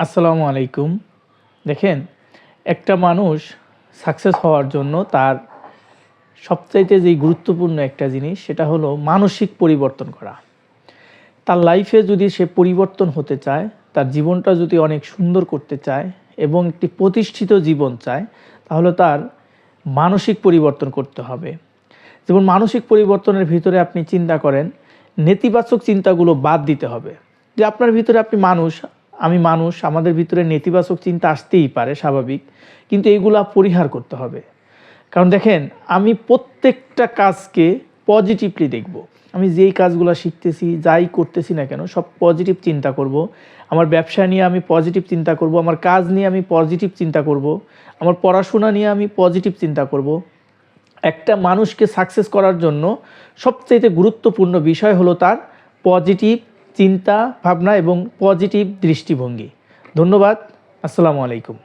আসসালামু আলাইকুম। দেখেন, একটা মানুষ সাকসেস হওয়ার জন্য তার সবচাইতে যেই গুরুত্বপূর্ণ একটা জিনিস সেটা হলো মানসিক পরিবর্তন করা। তার লাইফে যদি সে পরিবর্তন হতে চায়, তার জীবনটা যদি অনেক সুন্দর করতে চায় এবং একটি প্রতিষ্ঠিত জীবন চায়, তাহলে তার মানসিক পরিবর্তন করতে হবে। যেমন মানসিক পরিবর্তনের ভিতরে আপনি চিন্তা করেন, নেতিবাচক চিন্তাগুলো বাদ দিতে হবে। যে আপনার ভিতরে আপনি মানুষ, আমি মানুষ, আমাদের ভিতরে নেতিবাচক চিন্তা আসতেই পারে, স্বাভাবিক, কিন্তু এইগুলা পরিহার করতে হবে। কারণ দেখেন, আমি প্রত্যেকটা কাজকে পজিটিভলি দেখব। আমি যেই কাজগুলো শিখতেছি, যাই করতেছি না কেন, সব পজিটিভ চিন্তা করব। আমার ব্যবসা নিয়ে আমি পজিটিভ চিন্তা করব, আমার কাজ নিয়ে আমি পজিটিভ চিন্তা করব, আমার পড়াশোনা নিয়ে আমি পজিটিভ চিন্তা করব। একটা মানুষকে সাকসেস করার জন্য সবচেয়ে গুরুত্বপূর্ণ বিষয় হলো তার পজিটিভ চিন্তা ভাবনা এবং পজিটিভ দৃষ্টিভঙ্গি। ধন্যবাদ। আসসালামু আলাইকুম।